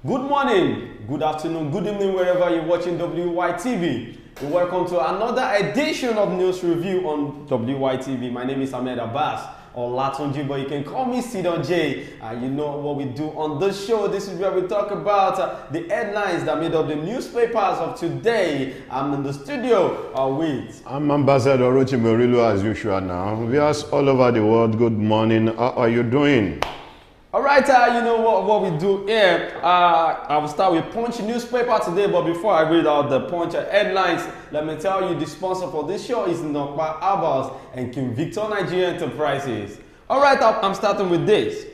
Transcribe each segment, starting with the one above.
Good morning, good afternoon, good evening, wherever you're watching WYTV. You're welcome to another edition of News Review on WYTV. My name is Ahmed Abbas, or Latonji, but you can call me Sidon J. You know what we do on this show. This is where we talk about the headlines that made up the newspapers of today. I'm in the studio with... I'm Ambassador Orochi Morilo as usual now. Viewers all over the world, good morning. How are you doing? All right, you know what we do here. I will start with Punch newspaper today, but before I read out the Punch headlines, let me tell you the sponsor for this show is Nokpa Abbas and King Victor Nigeria Enterprises. All right, I'm starting with this.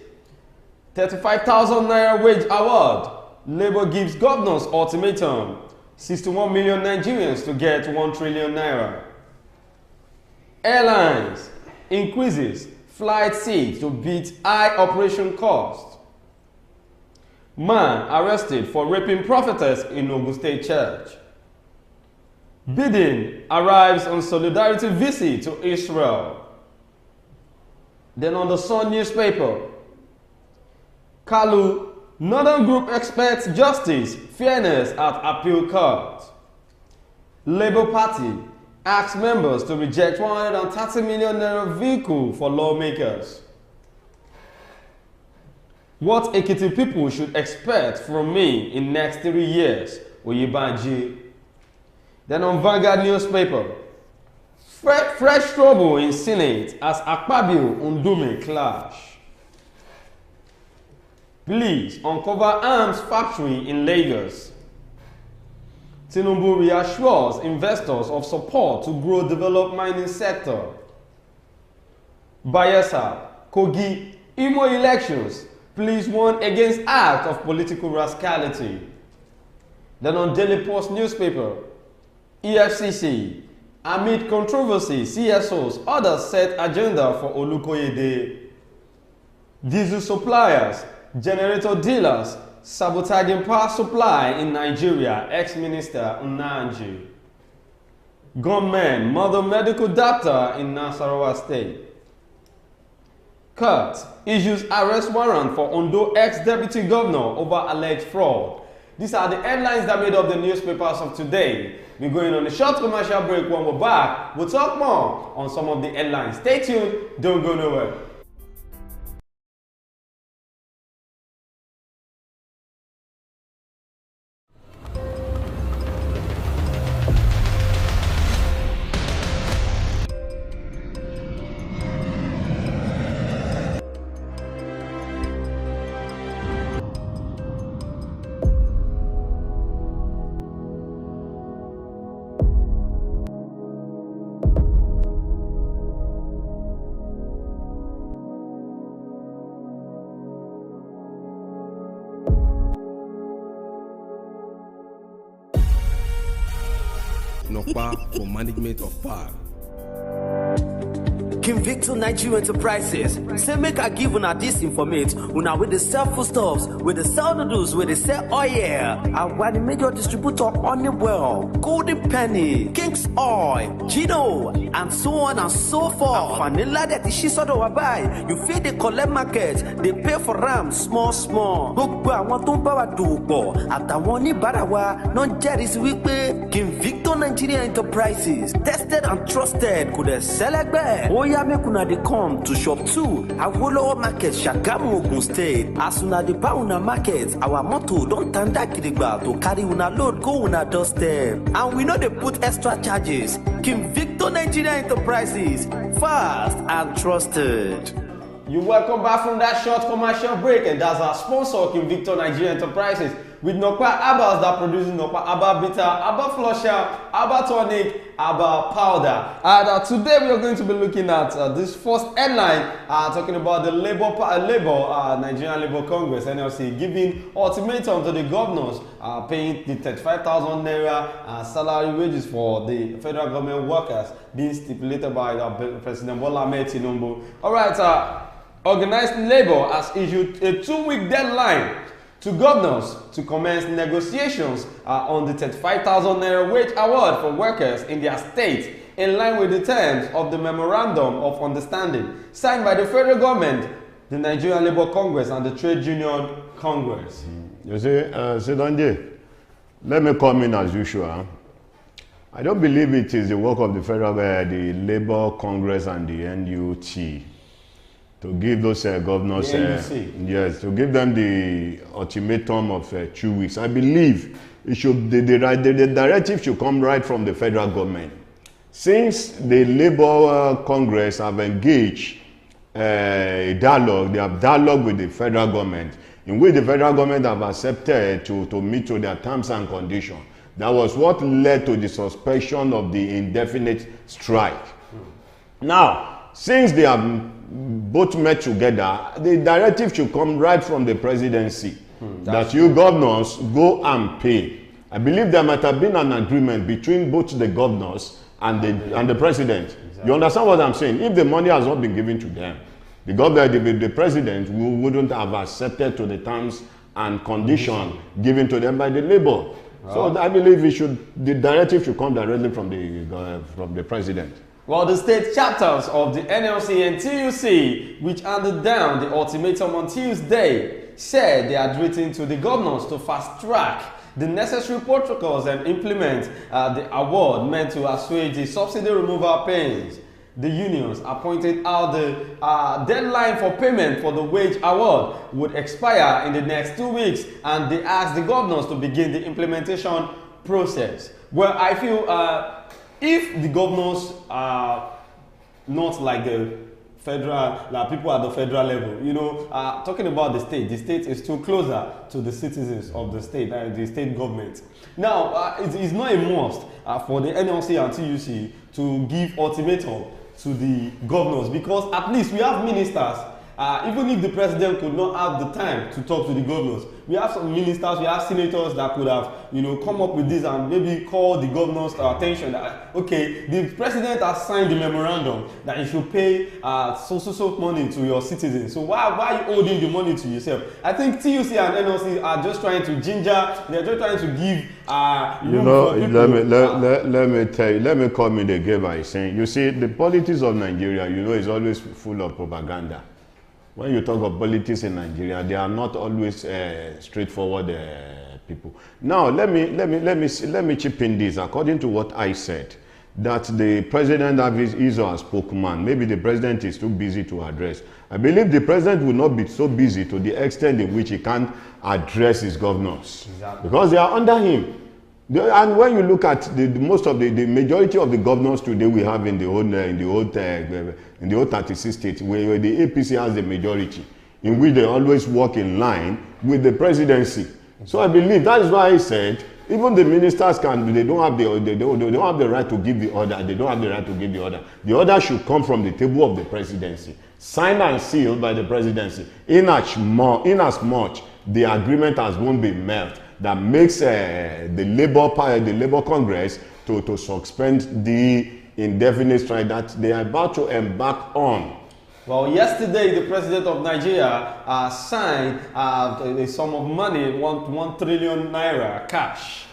35,000 Naira wage award. Labour gives governors ultimatum. 61 million Nigerians to get 1 trillion Naira. Airlines increases flight seats to beat high operation cost. Man arrested for raping prophetess in Ogun State Church. Biden arrives on solidarity visit to Israel. Then on the Sun newspaper, Kalu, Northern Group expects justice, fairness at appeal court. Labour Party asks members to reject 130 million Naira vehicle for lawmakers. What Ekiti people should expect from me in next 3 years, Oyebanji. Then on Vanguard newspaper, fresh trouble in Senate as Akpabio Ndume clash. Police uncover arms factory in Lagos. Tinubu reassures investors of support to grow developed mining sector. Bayelsa, Kogi, Imo elections. Police warn against act of political rascality. Then on Daily Post newspaper, EFCC, amid controversy, CSOs, others set agenda for Olukoyede. Diesel suppliers, generator dealers, sabotaging power supply in Nigeria, ex-minister Unanji. Gunmen murder medical doctor in Nasarawa State. Court issues arrest warrant for Ondo ex-deputy governor over alleged fraud. These are the headlines that made up the newspapers of today. We're going on a short commercial break. When we're back, we'll talk more on some of the headlines. Stay tuned, don't go nowhere. Nokpa for management of power. King Victor Nigeria Enterprises say make I give una this information. Una with the sell foodstuffs, with the sell noodles, with the sell oil. And one major distributor Honeywell, Golden Penny, King's Oil, Gino, and so on and so forth. And vanilla that she sort of buy. You feed the collect market, they pay for RAM small. Gbogbo àwọn tó ń bá wa dòwò àtàwọn oníbàárà wa náà jẹ́rìí wípé King Victor Nigeria Enterprises tested and trusted kò dẹ̀ sẹ́lẹ̀gbẹ́. Oya make una dey come to shop 2 Awolowo Market Shagamu Ogun State. As una dey buy una market, our motto don tanda gidigba to carry una load go una doorstep. And we no dey put extra charges. King Victor Nigeria Enterprises, fast and trusted. You're welcome back from that short commercial break, and that's our sponsor, King Victor Nigeria Enterprises, with Nokpa Abbas that produces Nokpa Abba Bitter, Abba Flusher, Abba Tonic, Abba Powder. And today we are going to be looking at this first headline, talking about the Nigerian Labour Congress, NLC, giving ultimatum to the governors, paying the 35,000 Naira salary wages for the federal government workers, being stipulated by President Bola Ahmed Tinubu. All right, Organized Labour has issued a 2-week deadline to governors to commence negotiations on the 35,000 Naira wage award for workers in their state, in line with the terms of the Memorandum of Understanding signed by the federal government, the Nigerian Labour Congress, and the Trade Union Congress. You see, Sedonje, let me come in as usual. I don't believe it is the work of the federal, the Labour Congress and the NUT to give those governors, yes, to give them the ultimatum of 2 weeks. I believe it should the directive should come right from the federal government. Since the Labour Congress have engaged a dialogue, they have dialogue with the federal government, in which the federal government have accepted to meet to their terms and conditions. That was what led to the suspension of the indefinite strike. Now, since they have both met together, the directive should come right from the presidency that you governors go and pay. I believe there might have been an agreement between both the governors and the president. Exactly. You understand what I'm saying? If the money has not been given to them, the governor, the president wouldn't have accepted to the terms and conditions given to them by the labor. So I believe the directive should come directly from the president. Well, the state chapters of the NLC and TUC, which handed down the ultimatum on Tuesday, said they had written to the governors to fast-track the necessary protocols and implement the award meant to assuage the subsidy removal pains. The unions pointed out the deadline for payment for the wage award would expire in the next 2 weeks, and they asked the governors to begin the implementation process. Well, I feel if the governors are not like the federal, like people at the federal level, you know, talking about the state is still closer to the citizens of the state government. Now, it's not a must for the NLC and TUC to give ultimatum to the governors, because at least we have ministers, even if the president could not have the time to talk to the governors, we have some ministers, we have senators that could have, you know, come up with this and maybe call the governors' attention that, okay, the president has signed the memorandum that you should pay so money to your citizens. So why are you holding the money to yourself? I think TUC and NLC are just trying to ginger, they're just trying to give you know, let me tell you, let me come in again by saying, you see, the politics of Nigeria, you know, is always full of propaganda. When you talk of politics in Nigeria, they are not always straightforward people. Now, let me chip in this. According to what I said, that the president is a spokesman. Maybe the president is too busy to address. I believe the president will not be so busy to the extent in which he can't address his governors, because they are under him. And when you look at the majority of the governors today we have in the old 36 states, where the APC has the majority, in which they always work in line with the presidency. So I believe that is why I said even the ministers they don't have the right to give the order. They don't have the right to give the order. The order should come from the table of the presidency, signed and sealed by the presidency. In as much the agreement has won't be met, that makes the Labour Congress to suspend the indefinite strike that they are about to embark on. Well, yesterday the president of Nigeria signed a sum of money, 1 trillion naira cash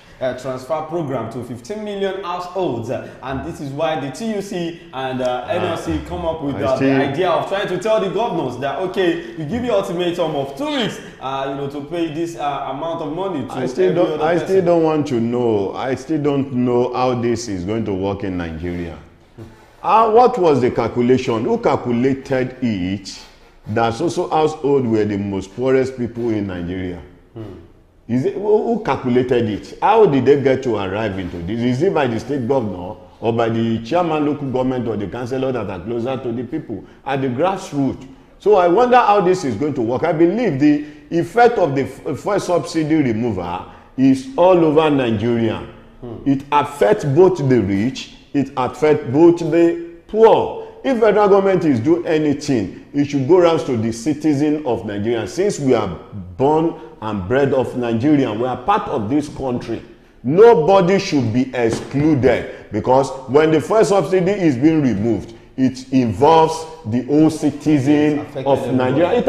transfer program to 15 million households, and this is why the TUC and NLC come up with the idea of trying to tell the governors that, okay, we give you ultimatum of 2 weeks, you know, to pay this amount of money to I still don't want to know. I still don't know how this is going to work in Nigeria. What was the calculation? Who calculated it that so household were the most poorest people in Nigeria? Who calculated it? How did they get to arrive into this? Is it by the state governor or by the chairman, local government, or the councillor that are closer to the people at the grassroots? So I wonder how this is going to work. I believe the effect of the first subsidy removal is all over Nigeria. It affects both the rich, it affects both the poor. If federal government is doing anything, it should go around to the citizen of Nigeria. Since we are born and bred of Nigeria, we are part of this country. Nobody should be excluded, because when the first subsidy is being removed, it involves the whole citizen of Nigeria. It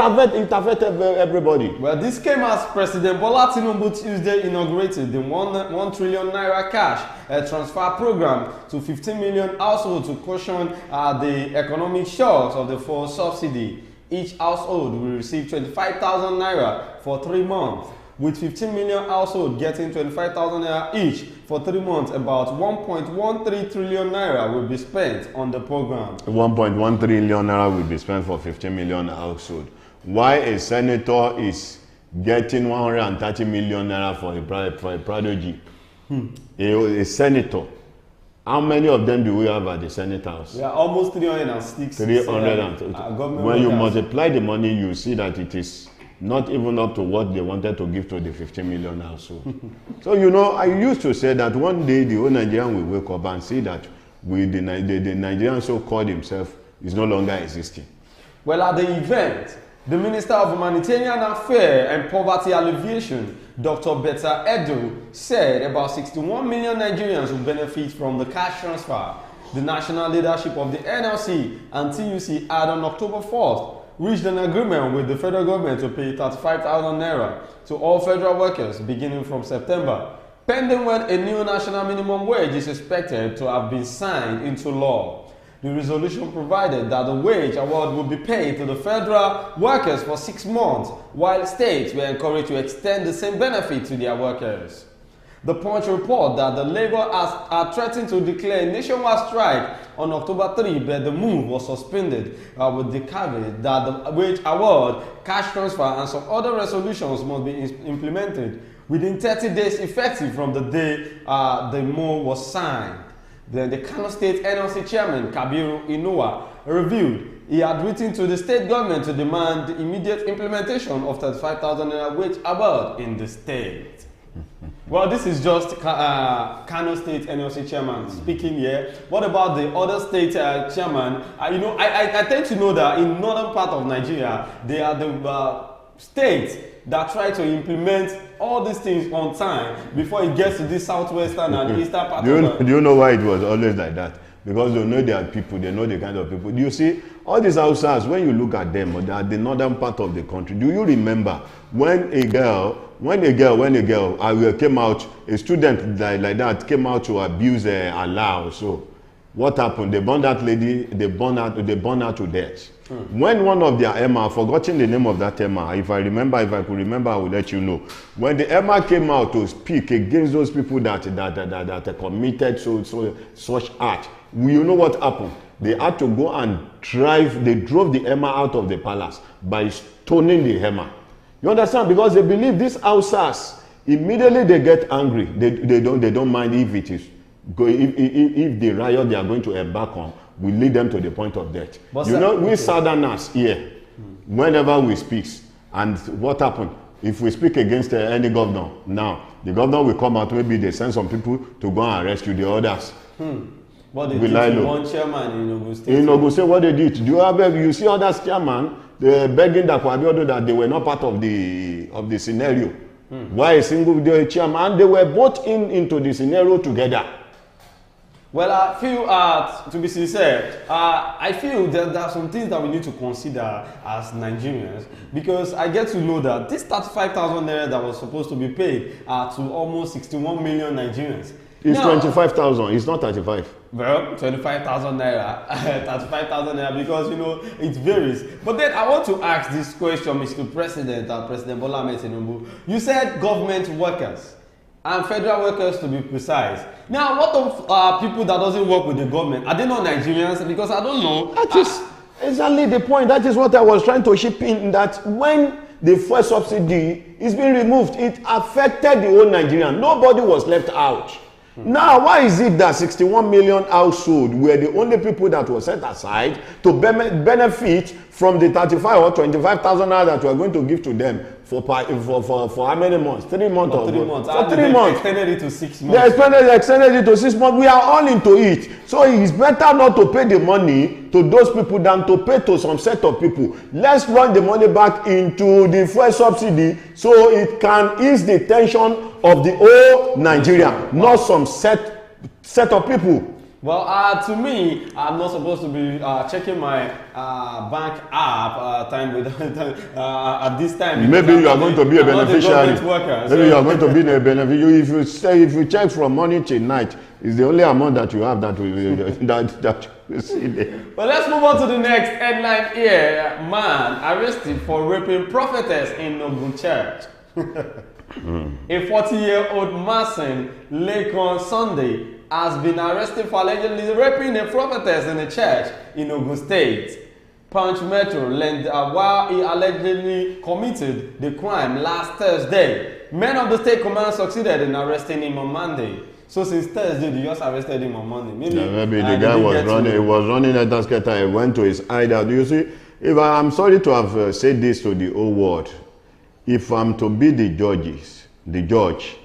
affects everybody. Well, this came as President Bola Tinubu Tuesday inaugurated the 1 trillion naira cash transfer program to 15 million households to cushion the economic shocks of the full subsidy. Each household will receive 25,000 naira for 3 months. with 15 million households getting 25,000 naira each for 3 months. About 1.13 trillion naira will be spent on the program. 1.1 trillion naira will be spent for 15 million households. Why a senator is getting 130 million naira for a prodigy? A senator. How many of them do we have at the Senate House? Yeah, almost 306. 300. When you multiply the money, you see that it is not even up to what they wanted to give to the 15 million household. So, you know, I used to say that one day the whole Nigerian will wake up and see that the Nigerian so-called himself is no longer existing. Well, at the event, the Minister of Humanitarian Affairs and Poverty Alleviation, Dr. Betta Edo, said about 61 million Nigerians will benefit from the cash transfer. The national leadership of the NLC and TUC had on October 1st reached an agreement with the federal government to pay 35,000 naira to all federal workers beginning from September, pending when a new national minimum wage is expected to have been signed into law. The resolution provided that the wage award would be paid to the federal workers for 6 months, while states were encouraged to extend the same benefit to their workers. The Punch report that the Labour are threatened to declare a nationwide strike on October 3, but the move was suspended with the caveat that the wage award, cash transfer, and some other resolutions must be implemented within 30 days effective from the day the move was signed. Then the Kano State NLC Chairman Kabiru Inuwa revealed he had written to the state government to demand the immediate implementation of 35,000 naira wage award in the state. Well, this is just Kano State NLC Chairman speaking here. What about the other state chairman? You know, I tend to know that in northern part of Nigeria, they are the states that try to implement all these things on time before it gets to this southwestern and eastern part of Do you know why it was always like that? Because they know their people, they know the kind of people. Do you see, all these Hausas, when you look at them, at the northern part of the country, do you remember when a girl came out, a student like that came out to abuse Allah or so, what happened? They burned that lady, they burned her to death. When one of their Emma, I've forgotten the name of that Emma, if I could remember, I will let you know. When the Emma came out to speak against those people that committed such act, you know what happened? They had to go and they drove the Emma out of the palace by stoning the Emma. You understand? Because they believe these Hausas, immediately they get angry. They don't mind if it is if the riot they are going to embark on will lead them to the point of death. But you know, we Southerners here, whenever we speak, and what happened? If we speak against any governor now, the governor will come out, maybe they send some people to go and rescue the others. What they did to one chairman in Ogun State. In Ogun State, what they did? Do you see other chairman, they begging that they were not part of the scenario. Why a single chairman? They were both into the scenario together. Well, I feel, to be sincere, I feel that there are some things that we need to consider as Nigerians, because I get to know that this 35,000 naira that was supposed to be paid to almost 61 million Nigerians. It's 25,000, it's not 35. Well, 25,000 naira, 35,000 naira, because, you know, it varies. But then I want to ask this question, Mr. President, President Bola Ahmed Tinubu. You said government workers and federal workers, to be precise. Now, what of people that doesn't work with the government? Are they not Nigerians? Because I don't know. That is exactly the point. That is what I was trying to chip in, that when the fuel subsidy is being removed, it affected the whole Nigerian. Nobody was left out. Now, why is it that 61 million households were the only people that were set aside to benefit from the 35 or 25,000 naira that we are going to give to them for how many months? 3 months or 3 months. For 3 months. They extended it to 6 months. They extended it to 6 months. We are all into it. So it's better not to pay the money to those people than to pay to some set of people. Let's run the money back into the fuel subsidy so it can ease the tension of the whole Nigeria, not some set of people. Well, to me, I'm not supposed to be checking my bank app at this time. Maybe you are going to be a beneficiary. Maybe you are going to be a beneficiary. If you check from morning till night, it's the only amount that you have that will see there. But let's move on to the next headline here. Man arrested for raping prophetess in Ogun church. A 40-year-old Mason, Lekon Sunday, has been arrested for allegedly raping a prophetess in a church in Ogun State. Punch Metro learned while he allegedly committed the crime last Thursday. Men of the state command succeeded in arresting him on Monday. So since Thursday, they just arrested him on Monday. Maybe the guy was running. He was running at that skater. He went to his hideout. You see, if I'm sorry to have said this to the whole world, if I'm to be the judge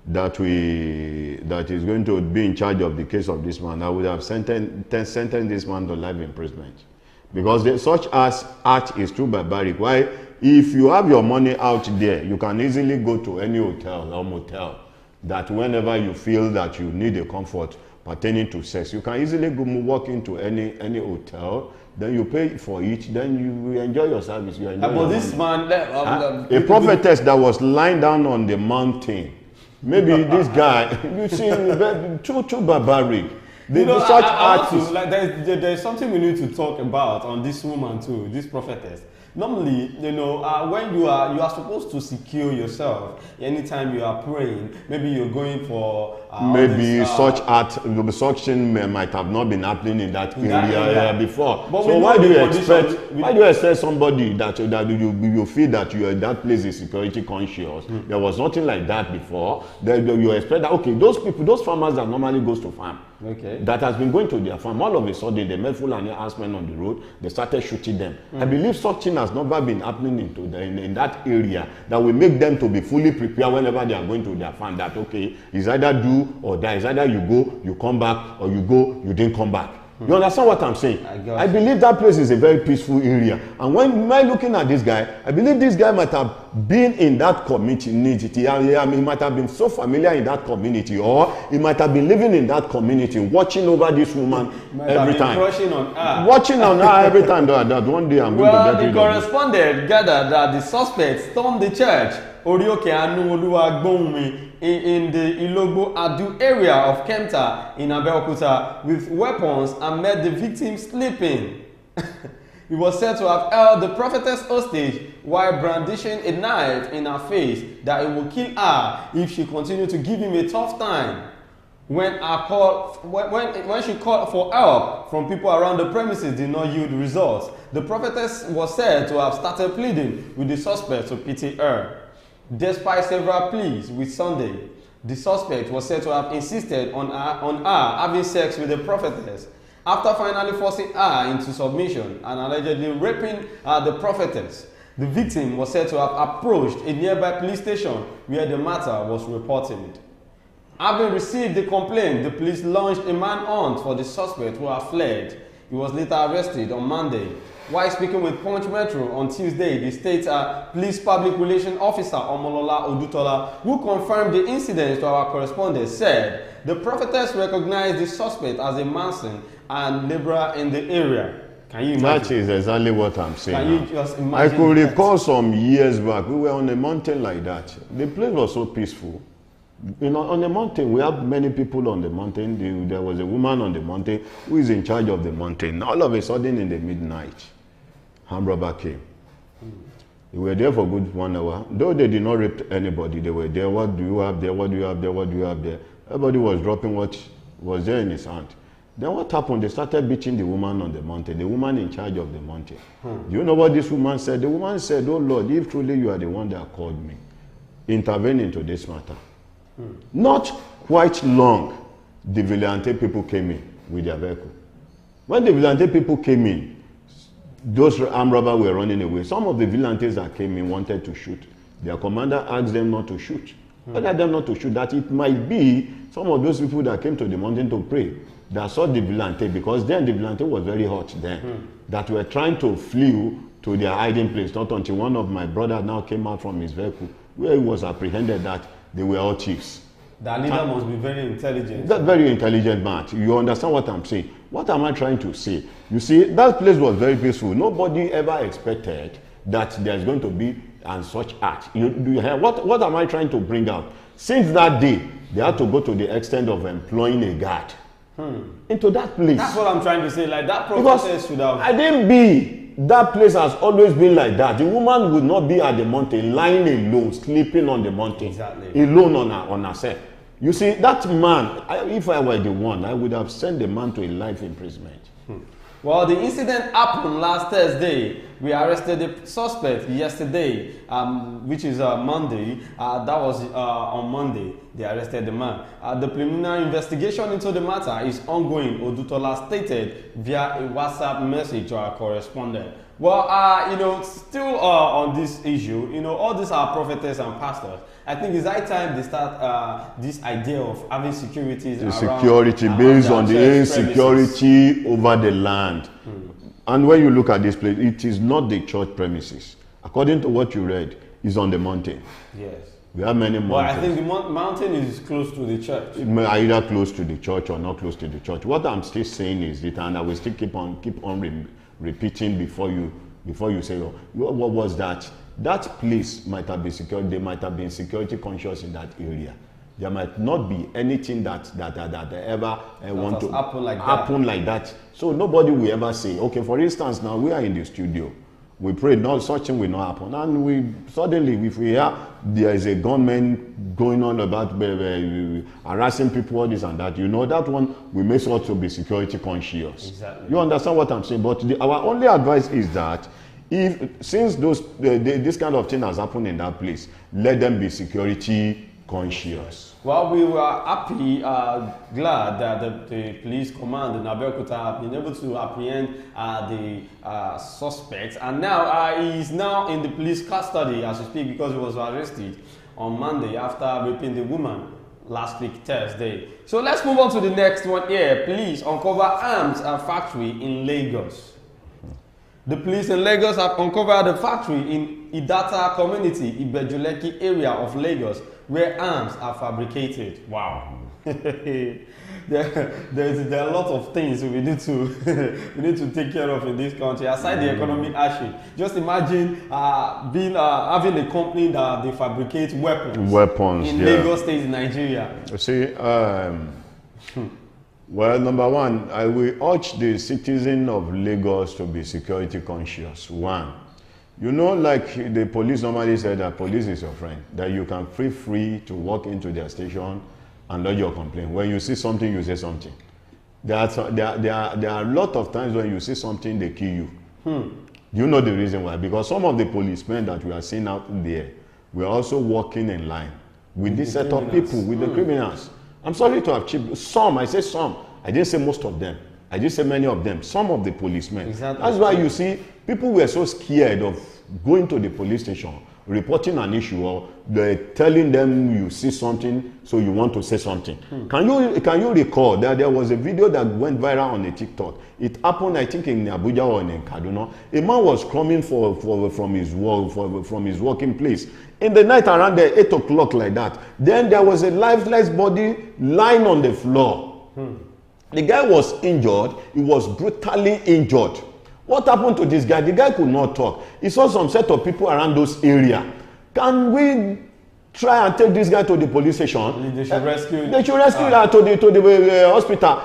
that is going to be in charge of the case of this man, I would have sentenced this man to life imprisonment, because such as act is too barbaric. Why? If you have your money out there, you can easily go to any hotel or motel that whenever you feel that you need a comfort pertaining to sex, you can easily go walk into any hotel, then you pay for it, then you enjoy your service. You enjoy but this man, a prophetess that was lying down on the mountain. Maybe this guy, you see, too barbaric. Such artists. Like there's something we need to talk about on this woman too, this prophetess. Normally, when you are supposed to secure yourself anytime you are praying. Maybe you're going for such thing might have not been happening in that area before. But so why do you expect somebody that you feel that that place is security conscious? There was nothing like that before. You expect that, okay, those farmers that normally goes to farm, that has been going to their farm, all of a sudden they met Fulani herdsmen on the road, they started shooting them. I believe such thing has never been happening in that area that will make them to be fully prepared whenever they are going to their farm, that okay, it's either do or die, it's either you go, you come back, or you go, you didn't come back. You understand what I'm saying? I believe that place is a very peaceful area. And when I'm looking at this guy, I believe this guy might have been in that community. He might have been so familiar in that community, or he might have been living in that community, watching over this woman every time. Watching on her every time. That one day I'm going to get rid of it. Well, the correspondent gathered that the suspect stormed the church, Orioke Anuoluwa Gbonmi, in the Ilogbo Adu area of Kemta in Abeokuta with weapons and met the victim sleeping. He was said to have held the prophetess hostage while brandishing a knife in her face that it would kill her if she continued to give him a tough time. When she called for help from people around the premises did not yield results, the prophetess was said to have started pleading with the suspect to pity her. Despite several pleas with Sunday, the suspect was said to have insisted on her having sex with the prophetess. After finally forcing her into submission and allegedly raping the prophetess, the victim was said to have approached a nearby police station where the matter was reported. Having received the complaint, the police launched a manhunt for the suspect who had fled. He was later arrested on Monday. While speaking with Punch Metro on Tuesday, the state police public relations officer Omolola Odutola, who confirmed the incident to our correspondent, said the prophetess recognized the suspect as a Mason and laborer in the area. Can you imagine? That is exactly what I'm saying. Can you just imagine? I could recall some years back, we were on a mountain like that. The place was so peaceful. On the mountain, we have many people on the mountain. There was a woman on the mountain who is in charge of the mountain. All of a sudden, in the midnight, armed robber came. They were there for a good 1 hour. Though they did not rape anybody, they were there. What do you have there? What do you have there? What do you have there? Everybody was dropping what was there in his hand. Then what happened? They started beating the woman on the mountain, the woman in charge of the mountain. Do you know what this woman said? The woman said, "Oh Lord, if truly you are the one that called me, intervene into this matter." Not quite long, the vigilante people came in with their vehicle. When the vigilante people came in, those armed robbers were running away. Some of the vigilantes that came in wanted to shoot. Their commander asked them not to shoot. Ordered them not to shoot, that it might be some of those people that came to the mountain to pray that saw the vigilante, because then the vigilante was very hot then, that were trying to flee to their hiding place. Not until one of my brothers now came out from his vehicle where he was apprehended that they were all chiefs. That leader must be very intelligent. That very intelligent man. You understand what I'm saying? What am I trying to say? You see, that place was very peaceful. Nobody ever expected that there's going to be and such act. What am I trying to bring out? Since that day, they had to go to the extent of employing a guard into that place. That's what I'm trying to say. Like that process should have. I didn't be. that place has always been like that, the woman would not be at the mountain, lying alone, sleeping on the mountain, alone on herself. You see, that man, if I were the one, I would have sent the man to a life imprisonment. Well, the incident happened last Thursday. We arrested the suspect yesterday, which is Monday. That was on Monday. They arrested the man. The preliminary investigation into the matter is ongoing, Odutola stated via a WhatsApp message to our correspondent. Well, you know, still on this issue, you know, all these are prophetess and pastors. I think it's high time they start this idea of having securities the security based on the insecurity over the land. And when you look at this place, it is not the church premises. According to what you read, it's on the mountain. Yes. We have many mountains. Well, I think the mountain is close to the church. It may either close to the church or not close to the church. What I'm still saying is that, and I will still keep on repeating before you say, oh, what was that? That place might have been secure. They might have been security conscious in that area. There might not be anything that ever want to happen like that. So nobody will ever say, okay, for instance, now we are in the studio. We pray no such thing will not happen. And we suddenly, if we hear there is a gunman going on about harassing people, all this and that, you know, that one we may also be security conscious. Exactly. You understand what I'm saying? But our only advice is that since this kind of thing has happened in that place, let them be security conscious. Well, we were happy, glad that the police command in Abeokuta have been able to apprehend the suspect, and now he is now in the police custody as we speak because he was arrested on Monday after raping the woman last week Thursday. So let's move on to the next one here. Police uncover arms and factory in Lagos. The police in Lagos have uncovered a factory in Idata community, Ibejuleki area of Lagos, where arms are fabricated. Wow. there are a lot of things we need to take care of in this country aside the economic hardship. Just imagine having a company that they fabricate weapons in Lagos State in Nigeria. You see, well, number one, I will urge the citizen of Lagos to be security conscious. One, you know, like the police normally say that police is your friend, that you can feel free to walk into their station and lodge your complaint. When you see something, you say something. There are a lot of times when you see something, they kill you. You know the reason why? Because some of the policemen that we are seeing out there, we are also walking in line with this set of people, with the criminals. I'm sorry to have cheaped some. I say some. I didn't say most of them. I didn't say many of them. Some of the policemen. Exactly. That's why you see people were so scared of going to the police station, reporting an issue, or they're telling them you see something, so you want to say something. Can you recall that there was a video that went viral on a TikTok? It happened, I think, in Abuja or in Kaduna. A man was coming from his working place. In the night around 8 o'clock like that, then there was a lifeless body lying on the floor. The guy was injured. He was brutally injured. What happened to this guy? The guy could not talk. He saw some set of people around those area. Can we try and take this guy to the police station? They should rescue. They should rescue him to the hospital.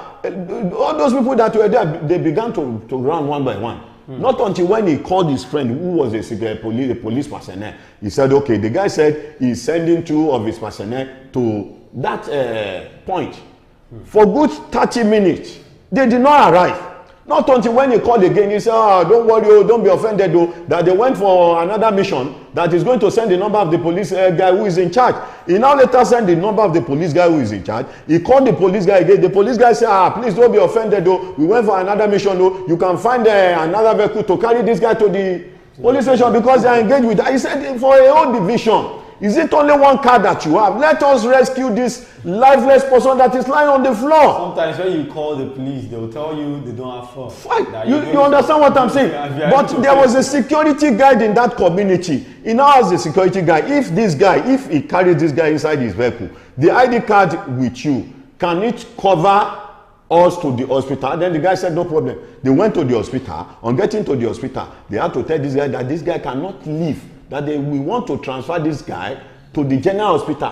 All those people that were there, they began to run one by one. Not until when he called his friend, who was a police personnel, he said, okay, the guy said he's sending 2 of his personnel to that point. For good 30 minutes, they did not arrive. Not until when he called again, he said, don't worry, don't be offended, that they went for another mission that is going to send the number of the police guy who is in charge. He now later sent the number of the police guy who is in charge. He called the police guy again. The police guy said, please don't be offended, we went for another mission, you can find another vehicle to carry this guy to the police station because they are engaged with that. He said, for a whole division, is it only one car that you have? Let us rescue this lifeless person that is lying on the floor. Sometimes when you call the police, they will tell you they don't have phone. Fine. You understand what I'm saying? But there was a security guard in that community. He now has a security guy. If he carries this guy inside his vehicle, the ID card with you, can it cover us to the hospital? Then the guy said, no problem. They went to the hospital. On getting to the hospital, they had to tell this guy that this guy cannot leave. That we want to transfer this guy to the general hospital.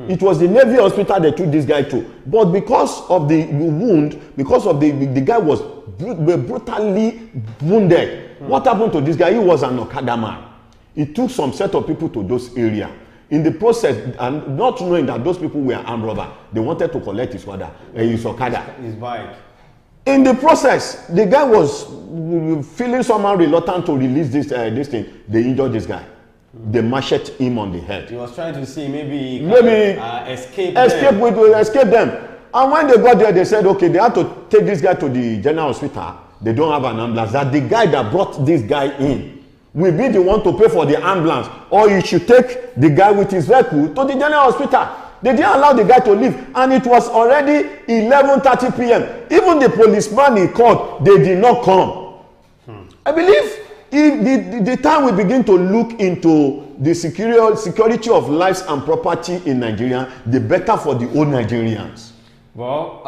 It was the Navy hospital they took this guy to. But because of the wound, because of the guy was brutally wounded. What happened to this guy? He was an Okada man. He took some set of people to those areas. In the process, and not knowing that those people were armed robbers, they wanted to collect his his Okada. His bike. In the process, the guy was feeling somehow reluctant to release this thing. They injured this guy. They macheted him on the head. He was trying to see maybe escape them. And when they got there, they said, okay, they had to take this guy to the general hospital. They don't have an ambulance. That the guy that brought this guy in will be the one to pay for the ambulance, or he should take the guy with his vehicle to the general hospital. They didn't allow the guy to leave, and it was already 11:30 p.m. Even the policeman he called, they did not come. I believe if the time we begin to look into the security of lives and property in Nigeria, the better for the old Nigerians. Well,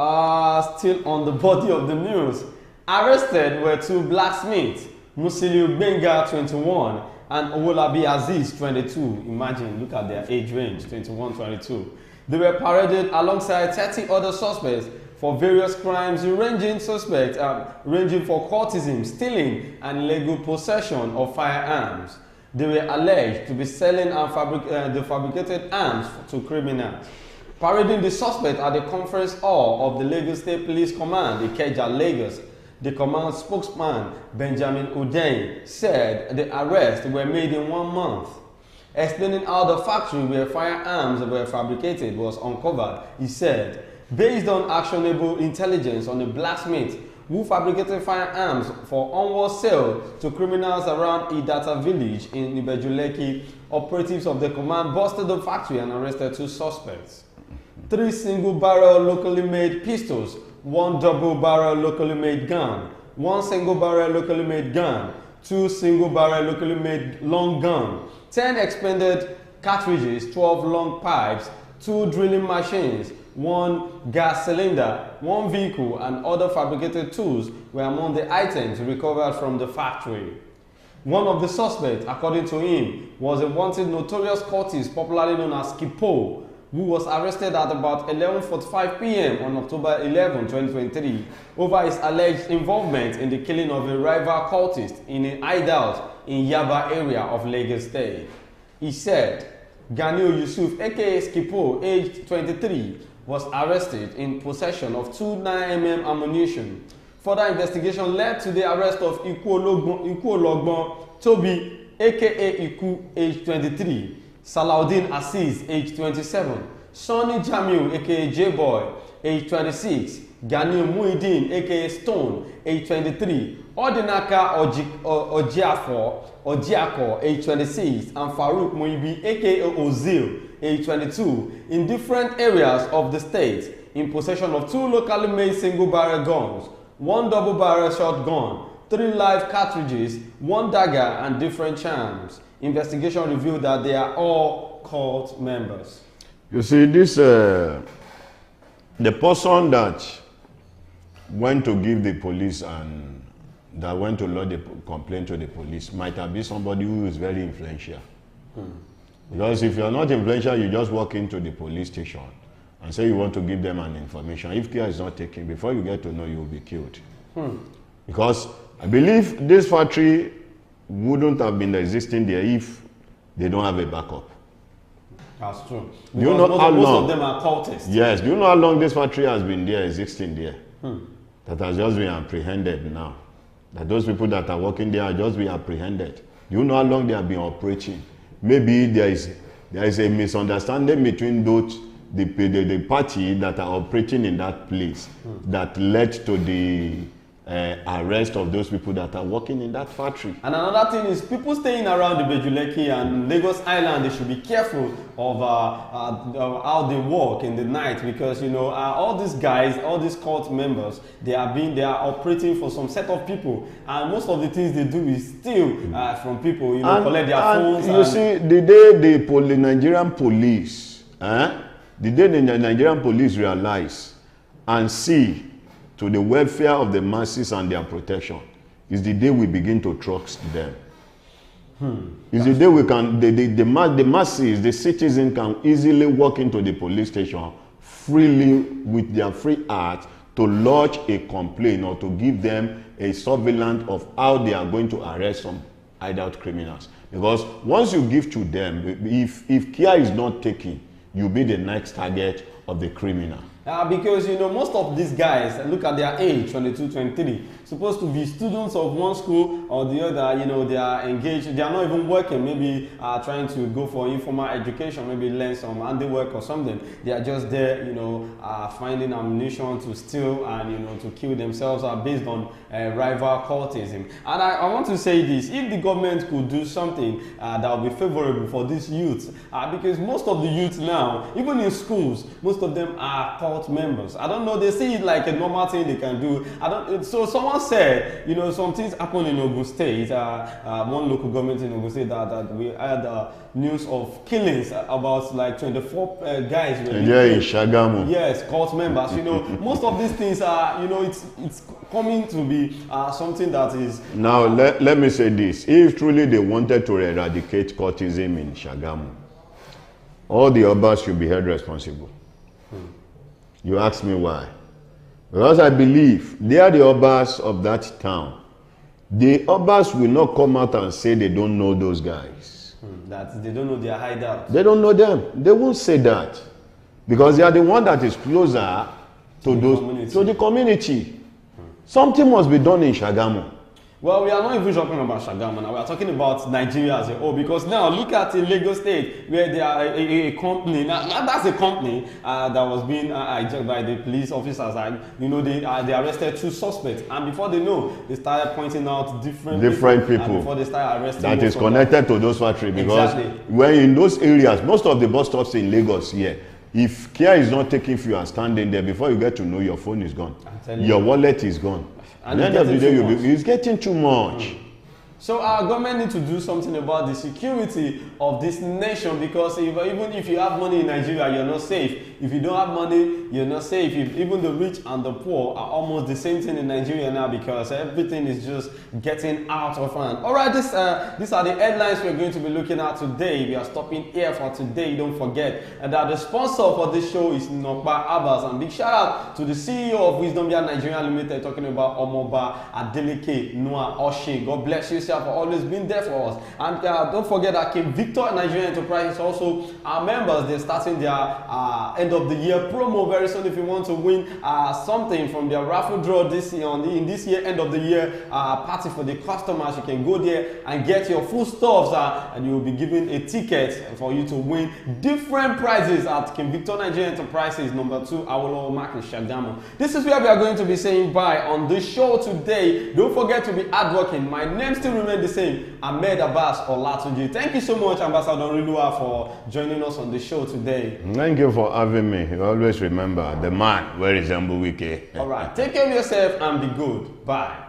still on the body of the news, arrested were two blacksmiths, Musiliu Benga, 21, and Owolabi Aziz, 22. Imagine, look at their age range, 21, 22. They were paraded alongside 30 other suspects for various crimes ranging for courtesan, stealing, and illegal possession of firearms. They were alleged to be selling the fabricated arms to criminals. Parading the suspect at the conference hall of the Lagos State Police Command, Ikeja, Lagos, the command spokesman Benjamin Udein said the arrests were made in 1 month. Explaining how the factory where firearms were fabricated was uncovered, he said, based on actionable intelligence on the blacksmith who fabricated firearms for onward sale to criminals around Idata village in Ibejuleki, operatives of the command busted the factory and arrested 2 suspects. 3 single-barrel locally made pistols, 1 double-barrel locally made gun, 1 single-barrel locally made gun, 2 single-barrel locally made long gun, 10 expended cartridges, 12 long pipes, 2 drilling machines, 1 gas cylinder, 1 vehicle, and other fabricated tools were among the items recovered from the factory. One of the suspects, according to him, was a wanted notorious cultist popularly known as Kipo, who was arrested at about 11:45 p.m. on October 11, 2023, over his alleged involvement in the killing of a rival cultist in a hideout in Yaba area of Lagos State. He said Ganio Yusuf, aka Skipo, aged 23, was arrested in possession of 2 9mm ammunition. Further investigation led to the arrest of Ologbon Toby, aka Iku, aged 23, Salaudin Aziz, age 27, Sonny Jamil, aka J-Boy, age 26, Ganil Muhyiddin, aka Stone, age 23, Odinaka Ojiako, age 26, and Farouk Muibi, aka Ozil, age 22, in different areas of the state, in possession of 2 locally made single-barrel guns, 1 double-barrel shotgun, 3 live cartridges, 1 dagger, and different charms. Investigation revealed that they are all cult members. You see, this the person that went to give the police and that went to lodge a complaint to the police might have been somebody who is very influential. Because if you're not influential, you just walk into the police station and say you want to give them an information. If care is not taken, before you get to know, you will be killed. Because I believe this factory wouldn't have been existing there if they don't have a backup. That's true. Do you know how long? Most of them are cultists. Yes. Do you know how long this factory has been there, existing there? That has just been apprehended now. That those people that are working there are just being apprehended. Do you know how long they have been operating? Maybe there is a misunderstanding between those the party that are operating in that place that led to the arrest of those people that are working in that factory. And another thing is people staying around the Bejuleki and Lagos Island, they should be careful of how they walk in the night, because you know all these guys, all these cult members, they are operating for some set of people, and most of the things they do is steal from people, you know, collect their phones. You see, the day the Nigerian police, the day the Nigerian police realize and see to the welfare of the masses and their protection, is the day we begin to trust them. Is the day we can, the masses, the citizens can easily walk into the police station freely with their free heart to lodge a complaint or to give them a surveillance of how they are going to arrest some hideout criminals. Because once you give to them, if care is not taken, you'll be the next target of the criminal. Because, you know, most of these guys, look at their age, 22, 23, supposed to be students of one school or the other. You know, they are engaged, they are not even working, maybe trying to go for informal education, maybe learn some handiwork or something. They are just there, you know, finding ammunition to steal and, you know, to kill themselves based on rival cultism. And I want to say this, if the government could do something that would be favorable for these youths, because most of the youths now, even in schools, most of them are cult members. I don't know, they see it like a normal thing they can do. So someone said, you know, some things happened in Ogun State, one local government in Ogun State that we had news of killings, about like 24 guys. Yeah, in Shagamu. Yes, cult members. You know, most of these things are, you know, it's coming to be something that is... Now, let me say this. If truly they wanted to eradicate cultism in Shagamu, all the Obas should be held responsible. You ask me why? Because I believe they are the Obas of that town. The Obas will not come out and say they don't know those guys. That they don't know their hideout. They don't know them. They won't say that. Because they are the one that is closer to the community. Something must be done in Shagamu. Well, we are not even talking about Shagamu now. We are talking about Nigeria as a whole. Because now, look at the Lagos State, where they are a company. Now that's a company that was being hijacked by the police officers. And, you know, they arrested 2 suspects. And before they know, they started pointing out different people. Before they started arresting that is connected to those factories. Because when in those areas, most of the bus stops in Lagos here, if care is not taken for you and standing there, before you get to know, your phone is gone. Your wallet is gone. And at the end of the day, it's getting too much. So our government need to do something about the security of this nation, because even if you have money in Nigeria, you're not safe. If you don't have money, you're not safe. Even the rich and the poor are almost the same thing in Nigeria now, because everything is just getting out of hand. All right, these are the headlines we're going to be looking at today. We are stopping here for today. Don't forget that the sponsor for this show is Nokpa Abbas. And big shout out to the CEO of Wisdom Yard Nigeria Limited, talking about Omoba Adeleke Noah Oshin. God bless you, sir, for always being there for us. And don't forget that King Victor Nigeria Enterprise is also our members. They're starting their end of the year promo very soon. If you want to win something from their raffle draw this year, in this year end of the year party for the customers, you can go there and get your full stuffs, and you will be given a ticket for you to win different prizes at King Victor Nigeria Enterprises, number 2 Awolowo Market, Shagamu. This is where we are going to be saying bye on the show today. Don't forget to be hardworking. My name still remains the same, Ahmed Abbas Olatunji. Thank you so much, Ambassador Rilua, for joining us on the show today. Thank you for having me. Always remember, the man will resemble Wike. All right, take care of yourself and be good. Bye.